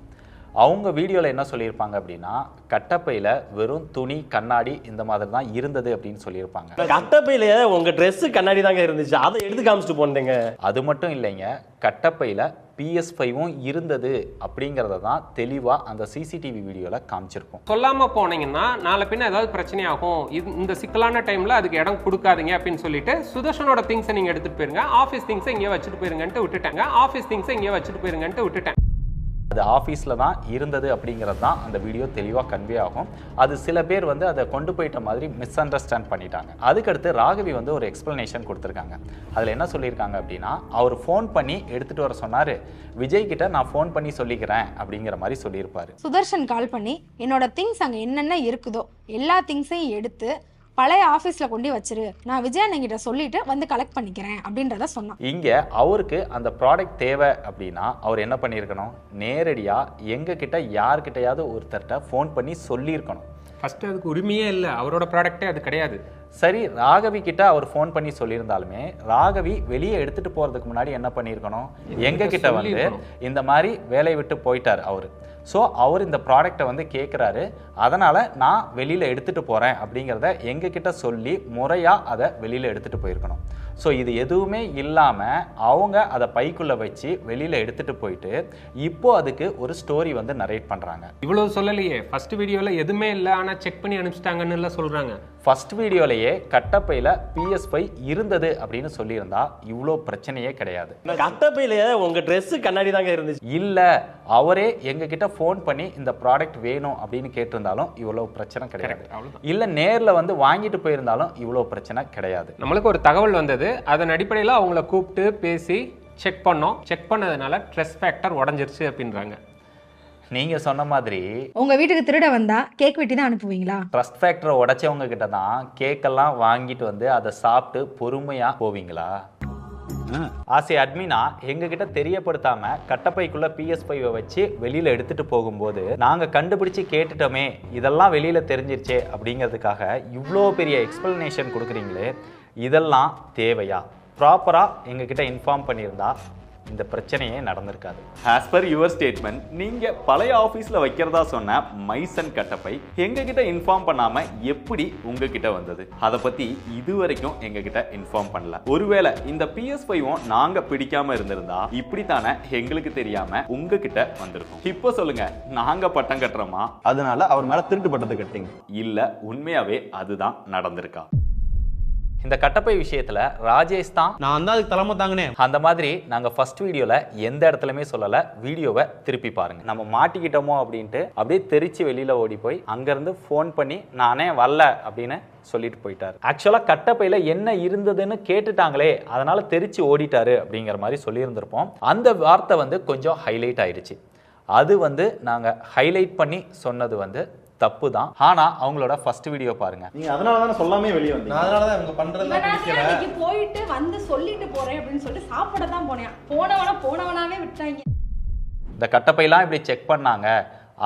Speaker 2: அவங்க வீடியோவில் என்ன சொல்லியிருப்பாங்க அப்படின்னா, கட்டப்பையில் வெறும் துணி கண்ணாடி இந்த மாதிரி தான் இருந்தது அப்படின்னு சொல்லியிருப்பாங்க.
Speaker 8: கட்டப்பையில உங்க ட்ரெஸ் கண்ணாடி தாங்க இருந்துச்சு, அதை எடுத்து காமிச்சிட்டு போனீங்க.
Speaker 2: அது மட்டும் இல்லைங்க, கட்டப்பையில் PS5வும் இருந்தது அப்படிங்கிறத தான் தெளிவாக அந்த சிசிடிவி வீடியோவில் காமிச்சிருக்கோம்.
Speaker 3: சொல்லாமல் போனீங்கன்னா நாளை பின்ன ஏதாவது பிரச்சனையாகும், இந்த சிக்கலான டைமில் அதுக்கு இடம் கொடுக்காதீங்க அப்படின்னு சொல்லிட்டு சுதர்ஷனோட திங்ஸை நீங்கள் எடுத்துகிட்டு போயிருங்க, ஆஃபீஸ் திங்ஸை இங்கே வச்சுட்டு போயிருங்கன்ட்டு விட்டுட்டேன்.
Speaker 2: அது ஆஃபீஸில் தான் இருந்தது அப்படிங்கிறது தான் அந்த வீடியோ தெளிவாக கன்வே ஆகும். அது சில பேர் வந்து அதை கொண்டு போயிட்ட மாதிரி மிஸ் அண்டர்ஸ்டாண்ட் பண்ணிட்டாங்க. அதுக்கடுத்து ராகவி வந்து ஒரு எக்ஸ்பிளனேஷன் கொடுத்துருக்காங்க. அதில் என்ன சொல்லியிருக்காங்க அப்படின்னா, அவர் ஃபோன் பண்ணி எடுத்துகிட்டு வர சொன்னார், விஜய் கிட்ட நான் ஃபோன் பண்ணி சொல்லிக்கிறேன் அப்படிங்கிற மாதிரி சொல்லியிருப்பாரு.
Speaker 10: சுதர்ஷன் கால் பண்ணி என்னோட திங்ஸ் அங்கே என்னென்ன இருக்குதோ எல்லா திங்ஸையும் எடுத்து பழைய ஆஃபீஸில் கொண்டு வச்சிரு, நான் விஜய் அண்ணங்கிட்ட சொல்லிட்டு வந்து கலெக்ட் பண்ணிக்கிறேன் அப்படின்றத சொன்னான்.
Speaker 2: இங்கே அவருக்கு அந்த ப்ராடக்ட் தேவை அப்படின்னா அவர் என்ன பண்ணியிருக்கணும், நேரடியாக எங்ககிட்ட யார்கிட்டையாவது ஒருத்தர்கிட்ட ஃபோன் பண்ணி சொல்லியிருக்கணும்.
Speaker 3: ஃபஸ்ட்டு அதுக்கு உரிமையே இல்லை, அவரோட ப்ராடக்டே அது கிடையாது.
Speaker 2: சரி, ராகவி கிட்ட அவர் ஃபோன் பண்ணி சொல்லியிருந்தாலுமே ராகவி வெளியே எடுத்துகிட்டு போகிறதுக்கு முன்னாடி என்ன பண்ணியிருக்கணும், எங்ககிட்ட வந்து இந்த மாதிரி வேலையை விட்டு போயிட்டார் அவர். ஸோ அவர் இந்த ப்ராடக்டை வந்து கேட்குறாரு, அதனால் நான் வெளியில் எடுத்துகிட்டு போகிறேன் அப்படிங்கிறத எங்ககிட்ட சொல்லி முறையாக அதை வெளியில் எடுத்துகிட்டு போயிருக்கணும். ஸோ இது எதுவுமே இல்லாமல் அவங்க அதை பைக்குள்ளே வச்சு வெளியில் எடுத்துகிட்டு போயிட்டு இப்போ அதுக்கு ஒரு ஸ்டோரி வந்து நரேட் பண்ணுறாங்க.
Speaker 3: இவ்வளோ சொல்லலையே, ஃபர்ஸ்ட் வீடியோவில் எதுவுமே இல்லை ஆனால் செக் பண்ணி அனுப்பிச்சிட்டாங்கன்னு எல்லாம் சொல்கிறாங்க.
Speaker 2: ஃபர்ஸ்ட் வீடியோலையே கட்டப்பையில் PS5 இருந்தது அப்படின்னு சொல்லியிருந்தா இவ்வளோ பிரச்சனையே கிடையாது.
Speaker 8: கட்டப்பையில உங்கள் ட்ரெஸ்ஸு கண்ணாடி தாங்க இருந்துச்சு.
Speaker 2: இல்லை அவரே எங்ககிட்ட ஃபோன் பண்ணி இந்த ப்ராடக்ட் வேணும் அப்படின்னு கேட்டிருந்தாலும் இவ்வளோ பிரச்சனை கிடையாது. இல்லை நேரில் வந்து வாங்கிட்டு போயிருந்தாலும் இவ்வளோ பிரச்சனை கிடையாது.
Speaker 3: நம்மளுக்கு ஒரு தகவல் வந்தது, அதன் அடிப்படையில் அவங்கள கூப்பிட்டு பேசி செக் பண்ணோம். செக் பண்ணதுனால ட்ரெஸ் ஃபேக்டர் உடஞ்சிருச்சு அப்படின்றாங்க.
Speaker 2: நீங்க சொன்ன மாதிரி
Speaker 10: உங்க வீட்டுக்கு திருட வந்தா கேக் வெட்டி தான் அனுப்புவீங்களா?
Speaker 2: ட்ரஸ்ட் ஃபேக்டரை உடைச்சவங்க கிட்ட தான் கேக்கெல்லாம் வாங்கிட்டு வந்து அதை சாப்பிட்டு பொறுமையா போவீங்களா? ஆசை அட்மினா எங்ககிட்ட தெரியப்படுத்தாம கட்டப்பைக்குள்ள PS5 வச்சு வெளியில எடுத்துட்டு போகும்போது நாங்க கண்டுபிடிச்சு கேட்டுட்டோமே, இதெல்லாம் வெளியில தெரிஞ்சிருச்சே அப்படிங்கிறதுக்காக இவ்வளோ பெரிய எக்ஸ்பிளனேஷன் கொடுக்குறீங்களே, இதெல்லாம் தேவையா? ப்ராப்பரா எங்ககிட்ட இன்ஃபார்ம் பண்ணியிருந்தா இந்த பிரச்சனையே நடந்திருக்காது. ஆஸ் பர் யுவர் ஸ்டேட்மெண்ட், நீங்க பழைய ஆபீஸ்ல வைக்கிறதா சொன்ன மைசன் கட்டப்பை எங்ககிட்ட இன்ஃபார்ம் பண்ணாம எப்படி உங்ககிட்ட வந்தது? அதை பத்தி இதுவரைக்கும் எங்ககிட்ட இன்ஃபார்ம் பண்ணல. ஒருவேளை இந்த PS5 நாங்க பிடிக்காம இருந்திருந்தா இப்படித்தானே எங்களுக்கு தெரியாம உங்ககிட்ட வந்திருக்கும். இப்போ சொல்லுங்க, நாங்க பட்டம் கட்டுறோமா?
Speaker 4: அதனால அவர் மேல திருட்டு பட்டத்தை கட்டிங்க?
Speaker 2: இல்ல உண்மையாவே அதுதான் நடந்திருக்கா? இந்த கட்டப்பை விஷயத்துல ராஜேஷ் தான்
Speaker 4: நான் தான் அதுக்கு தலைமை தாங்கனே.
Speaker 2: அந்த மாதிரி நாங்க ஃபர்ஸ்ட் வீடியோல எந்த இடத்துலயுமே சொல்லல. வீடியோவை திருப்பி பாருங்க. நம்ம மாட்டிக்கிட்டோமோ அப்படின்ட்டு அப்படியே தெரிச்சு வெளியில ஓடி போய் அங்கிருந்து ஃபோன் பண்ணி நானே வரல அப்படின்னு சொல்லிட்டு போயிட்டாரு. ஆக்சுவலா கட்டப்பையில என்ன இருந்ததுன்னு கேட்டுட்டாங்களே, அதனால தெரிச்சு ஓடிட்டாரு அப்படிங்கிற மாதிரி சொல்லியிருந்திருப்போம். அந்த வார்த்தை வந்து கொஞ்சம் ஹைலைட் ஆயிடுச்சு. அது வந்து நாங்க ஹைலைட் பண்ணி சொன்னது வந்து தப்பு தான். ஆனா அவங்களோட ஃபர்ஸ்ட் வீடியோ பாருங்க.
Speaker 4: நீங்க அதனால தான சொல்லாமே வெளிய வந்தீங்க. நான் அதனால தான் இவங்க பண்றதெல்லாம் பிடிக்கல.
Speaker 10: இன்னைக்கு போயிட்டு வந்து சொல்லிட்டு போறேன் அப்படின்னு சொல்லிட்டு சாப்பிட தான் போனேன். போனவனாவே விட்டாங்க.
Speaker 2: இந்த கட்டப்பையெல்லாம் இப்படி செக் பண்ணாங்க,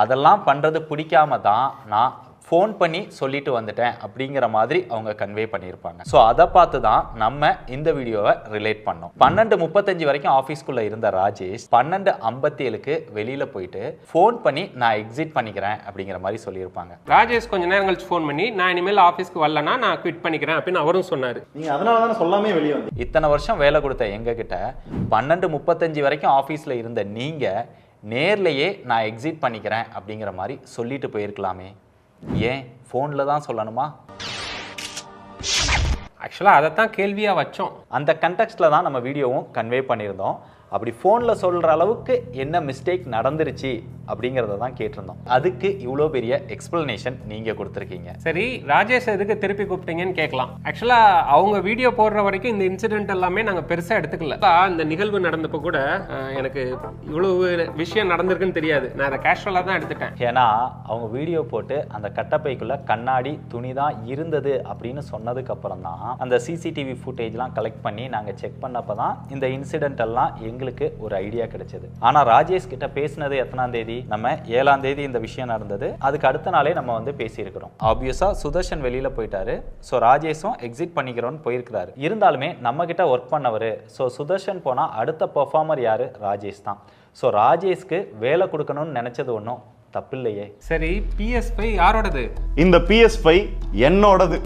Speaker 2: அதெல்லாம் பண்றது பிடிக்காம தான் நான் ஃபோன் பண்ணி சொல்லிட்டு வந்துட்டேன் அப்படிங்கிற மாதிரி அவங்க கன்வே பண்ணியிருப்பாங்க. ஸோ அதை பார்த்து தான் நம்ம இந்த வீடியோவை ரிலேட் பண்ணோம். 12:35 வரைக்கும் ஆஃபீஸ்க்குள்ளே இருந்த ராஜேஷ் 12:57க்கு வெளியில் போயிட்டு ஃபோன் பண்ணி நான் எக்ஸிட் பண்ணிக்கிறேன் அப்படிங்கிற மாதிரி சொல்லியிருப்பாங்க.
Speaker 3: ராஜேஷ் கொஞ்ச நேரம் கழிச்சு ஃபோன் பண்ணி நான் இனிமேல் ஆஃபீஸ்க்கு வரலன்னா நான் குவிட் பண்ணிக்கிறேன் அப்படின்னு அவரும் சொன்னார்.
Speaker 4: நீங்கள் அதனால தானே சொல்லாமே வெளியே வந்து
Speaker 2: இத்தனை வருஷம் வேலை கொடுத்த எங்ககிட்ட 12:35 வரைக்கும் ஆஃபீஸில் இருந்த நீங்கள் நேர்லையே நான் எக்ஸிட் பண்ணிக்கிறேன் அப்படிங்கிற மாதிரி சொல்லிட்டு போயிருக்கலாமே. ஏன் ஃபோனில் தான் சொல்லணுமா?
Speaker 3: ஆக்சுவலாக அதைத்தான் கேள்வியாக வச்சோம்.
Speaker 2: அந்த கண்டெக்ஸ்டில் தான் நம்ம வீடியோவும் கன்வே பண்ணியிருந்தோம். அப்படி ஃபோனில் சொல்கிற அளவுக்கு என்ன மிஸ்டேக் நடந்துருச்சு அப்படிங்கிறத தான் கேட்டிருந்தோம். அதுக்கு இவ்வளோ பெரிய எக்ஸ்பிளனேஷன் நீங்கள் கொடுத்துருக்கீங்க.
Speaker 3: சரி, ராஜேஷ் எதுக்கு திருப்பி கூப்பிட்டீங்கன்னு கேட்கலாம். ஆக்சுவலாக அவங்க வீடியோ போடுற வரைக்கும் இந்த இன்சிடென்ட் எல்லாமே நாங்கள் பெருசாக எடுத்துக்கல. இந்த நிகழ்வு நடந்தப்போ கூட எனக்கு இவ்வளவு விஷயம் நடந்திருக்குன்னு தெரியாது. நான் அதை கேஷுவலாக தான் எடுத்துட்டேன்.
Speaker 2: ஏன்னா அவங்க வீடியோ போட்டு அந்த கட்டப்பைக்குள்ளே கண்ணாடி துணி தான் இருந்தது அப்படின்னு சொன்னதுக்கப்புறம் தான் அந்த சிசிடிவி ஃபுட்டேஜ்லாம் கலெக்ட் பண்ணி நாங்கள் செக் பண்ணப்போ தான் இந்த இன்சிடென்ட் எல்லாம் எங்களுக்கு ஒரு ஐடியா கிடைச்சது. ஆனா ராஜேஷ் கிட்ட பேசினது எத்தனாம் தேதி? நம்ம 7ஆம் தேதி இந்த விஷயம் நடந்தது. அதுக்கு அடுத்த நாளே நம்ம வந்து பேசியிருக்கிறோம். ஆப்வியஸா சுதர்ஷன் வெளியில போயிட்டாரு. ஸோ ராஜேஷும் எக்ஸிட் பண்ணிக்கிறோன்னு போயிருக்கிறாரு. இருந்தாலுமே நம்ம கிட்ட ஒர்க் பண்ணவர். ஸோ சுதர்ஷன் போனா அடுத்த பெர்ஃபார்மர் யாரு? ராஜேஷ் தான். ஸோ ராஜேஷ்க்கு வேலை கொடுக்கணும்னு நினைச்சது ஒன்றும் தப்பில்லையே.
Speaker 3: சரி, PS5 யாரோடது?
Speaker 4: இந்த PS5 என்னோடது.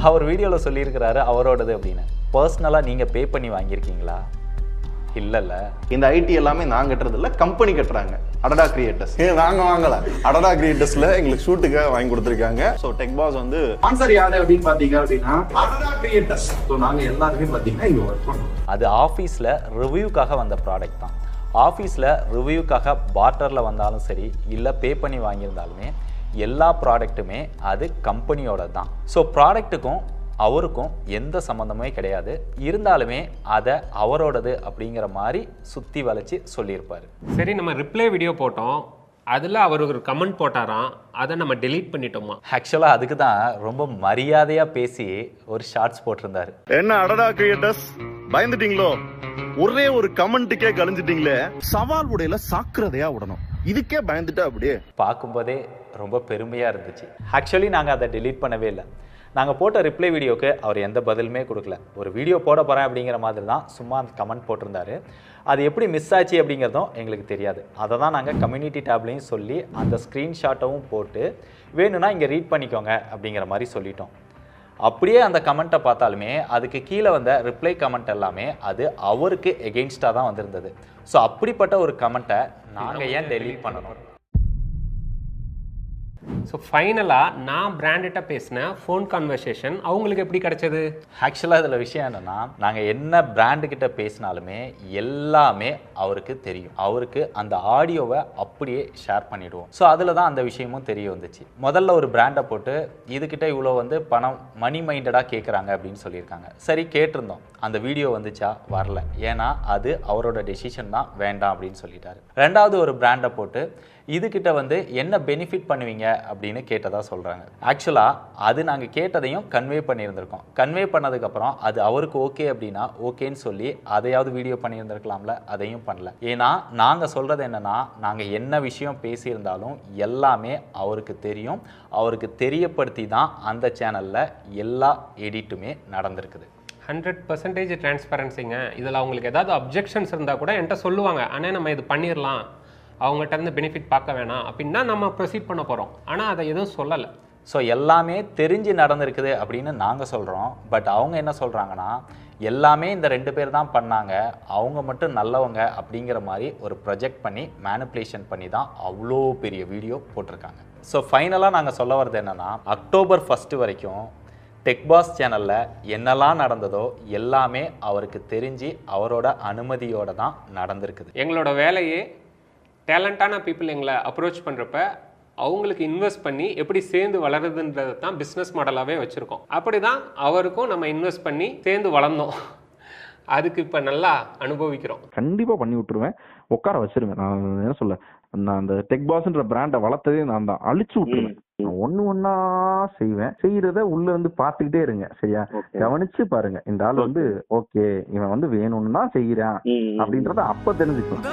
Speaker 2: அவர் வீடியோல சொல்லியிருக்கிறாரு அவரோடது அப்படின்னு. பர்சனலா நீங்க பே பண்ணி வாங்கியிருக்கீங்களா? இல்லல்ல.
Speaker 4: இந்த ஐடி எல்லாமே நாங்க கட்டுறது இல்ல, கம்பெனி கட்டுறாங்க. அடடா கிரியேட்டர்ஸ். நாங்க வாங்கல. அடடா கிரியேட்டர்ஸ்ல எங்களுக்கு ஷூட்டுக்கு வாங்கி கொடுத்துருக்காங்க. ஸோ டெக் பாஸ் வந்து ஸ்பான்சர் யாரு அப்படின்னு பாத்தீங்க அப்படின்னா அடடா கிரியேட்டர்ஸ். ஸோ நாங்க எல்லாருமே பாத்தீங்கன்னா இங்க ஒர்க் பண்றோம்.
Speaker 2: அது ஆஃபீஸ்ல ரிவ்யூக்காக வந்த ப்ராடக்ட் தான். ஆஃபீஸில் ரிவ்யூக்காக பார்ட்டரில் வந்தாலும் சரி, இல்லை பே பண்ணி வாங்கியிருந்தாலுமே எல்லா ப்ராடக்ட்டுமே அது கம்பெனியோட தான். ஸோ ப்ராடக்ட்டுக்கும் அவருக்கும் எந்த சம்மந்தமே கிடையாது. இருந்தாலுமே அதை அவரோடது அப்படிங்கிற மாதிரி சுற்றி வளைச்சி சொல்லியிருப்பார்.
Speaker 3: சரி, நம்ம ரிப்ளை வீடியோ போட்டோம். அதில் அவர் ஒரு கமெண்ட் போட்டாராம், அதை நம்ம டெலீட் பண்ணிட்டோமா?
Speaker 2: ஆக்சுவலாக அதுக்கு தான் ரொம்ப மரியாதையாக பேசி ஒரு ஷார்ட்ஸ் போட்டிருந்தாரு.
Speaker 4: என்ன அடடா கிரியேட்டர்ஸ், பயந்துட்டீங்களோ? ஒரே ஒரு கமெண்ட்டுக்கே கழிஞ்சிட்டீங்களே. சவால் உடையில சாக்குறதையா விடணும். இதுக்கே பயந்துட்டா அப்படியே
Speaker 2: பார்க்கும்போதே ரொம்ப பெருமையாக இருந்துச்சு. ஆக்சுவலி நாங்கள் அதை டெலீட் பண்ணவே இல்லை. நாங்கள் போட்ட ரிப்ளை வீடியோக்கு அவர் எந்த பதிலுமே கொடுக்கல. ஒரு வீடியோ போட போகிறேன் அப்படிங்கிற மாதிரி தான் சும்மா கமெண்ட் போட்டிருந்தாரு. அது எப்படி மிஸ் ஆச்சு அப்படிங்கிறதும் எங்களுக்கு தெரியாது. அதை தான் நாங்கள் கம்யூனிட்டி டேப்லையும் சொல்லி அந்த ஸ்க்ரீன்ஷாட்டும் போட்டு வேணும்னா இங்கே ரீட் பண்ணிக்கோங்க அப்படிங்கிற மாதிரி சொல்லிட்டோம். அப்படியே அந்த கமெண்ட்டை பார்த்தாலுமே அதுக்கு கீழே வந்த ரிப்ளை கமெண்ட் எல்லாமே அது அவருக்கு எகெயின்ஸ்டாக தான் வந்திருந்தது. ஸோ அப்படிப்பட்ட ஒரு கமெண்ட்டை நாங்கள் ஏன் டெலீட் பண்ணணும்?
Speaker 3: ஸோ ஃபைனலாக நான் பிராண்டிட்ட பேசின ஃபோன் கான்வர்சேஷன் அவங்களுக்கு எப்படி கிடைச்சது?
Speaker 2: ஆக்சுவலாக இதில் விஷயம் என்னென்னா, நாங்கள் என்ன பிராண்டுக்கிட்ட பேசினாலுமே எல்லாமே அவருக்கு தெரியும். அவருக்கு அந்த ஆடியோவை அப்படியே ஷேர் பண்ணிவிடுவோம். ஸோ அதில் தான் அந்த விஷயமும் தெரிய வந்துச்சு. முதல்ல ஒரு பிராண்டை போட்டு இதுக்கிட்ட இவ்வளோ வந்து பணம் மணி மைண்டடாக கேட்குறாங்க அப்படின்னு சொல்லியிருக்காங்க. சரி கேட்டிருந்தோம். அந்த வீடியோ வந்துச்சா? வரல. ஏன்னா அது அவரோட டெசிஷன் தான், வேண்டாம் அப்படின்னு சொல்லிட்டாரு. ரெண்டாவது ஒரு பிராண்டை போட்டு இதுக்கிட்ட வந்து என்ன பெனிஃபிட் பண்ணுவீங்க அப்படின்னு கேட்டதாக சொல்கிறாங்க. ஆக்சுவலாக அது நாங்கள் கேட்டதையும் கன்வே பண்ணியிருந்திருக்கோம். கன்வே பண்ணதுக்கப்புறம் அது அவருக்கு ஓகே அப்படின்னா ஓகேன்னு சொல்லி அதையாவது வீடியோ பண்ணியிருந்திருக்கலாம்ல, அதையும் பண்ணல. ஏன்னா நாங்கள் சொல்கிறது என்னென்னா, நாங்கள் என்ன விஷயம் பேசியிருந்தாலும் எல்லாமே அவருக்கு தெரியும். அவருக்கு தெரியப்படுத்தி தான் அந்த சேனலில் எல்லா எடிட்டுமே நடந்திருக்குது.
Speaker 3: 100% டிரான்ஸ்பரன்சிங்க. இதில் அவங்களுக்கு ஏதாவது அப்ஜெக்ஷன்ஸ் இருந்தால் கூட என்கிட்ட சொல்லுவாங்க, ஆனால் நம்ம இது பண்ணிடலாம், அவங்ககிட்ட இருந்து பெனிஃபிட் பார்க்க வேணாம் அப்படின்னா நம்ம ப்ரொசீட் பண்ண போகிறோம். ஆனால் அதை எதுவும் சொல்லலை.
Speaker 2: ஸோ எல்லாமே தெரிஞ்சு நடந்திருக்குது அப்படின்னு நாங்கள் சொல்கிறோம். பட் அவங்க என்ன சொல்கிறாங்கன்னா, எல்லாமே இந்த 2 பேர் தான் பண்ணாங்க, அவங்க மட்டும் நல்லவங்க அப்படிங்கிற மாதிரி ஒரு ப்ரொஜெக்ட் பண்ணி மேனிப்புலேஷன் பண்ணி தான் அவ்வளோ பெரிய வீடியோ போட்டிருக்காங்க. ஸோ ஃபைனலாக நாங்கள் சொல்ல வர்றது என்னென்னா, அக்டோபர் 1 வரைக்கும் டெக்பாஸ் சேனலில் என்னெல்லாம் நடந்ததோ எல்லாமே அவருக்கு தெரிஞ்சு அவரோட அனுமதியோடு தான் நடந்திருக்குது.
Speaker 3: எங்களோட வேலையே டேலண்டான பீப்புள் எங்களை அப்ரோச் பண்ணுறப்ப அவங்களுக்கு இன்வெஸ்ட் பண்ணி எப்படி சேர்ந்து வளருதுன்றது தான் பிஸ்னஸ் மாடலாகவே வச்சுருக்கோம். அப்படி தான் அவருக்கும் நம்ம இன்வெஸ்ட் பண்ணி சேர்ந்து வளர்ந்தோம். அதுக்கு இப்போ நல்லா அனுபவிக்கிறோம்.
Speaker 1: கண்டிப்பாக பண்ணி விட்டுருவேன், உட்கார வச்சிருவேன். நான் என்ன சொல்ல, நான் அந்த டெக்பாஸ்ன்ற பிராண்டை வளர்த்ததே நான் தான். அழிச்சு விட்டுருவேன். ஒண்ணு ஒன்னா செய்வேன். செய்யறத உள்ள இருந்து பாத்துக்கிட்டே இருங்க. சரியா? கவனிச்சு பாருங்க. இந்த ஆள் வந்து ஓகே, இவன் வந்து வேணும்னு தான் செய்யறான் அப்படின்றத அப்ப தெரிஞ்சுக்கலாம்.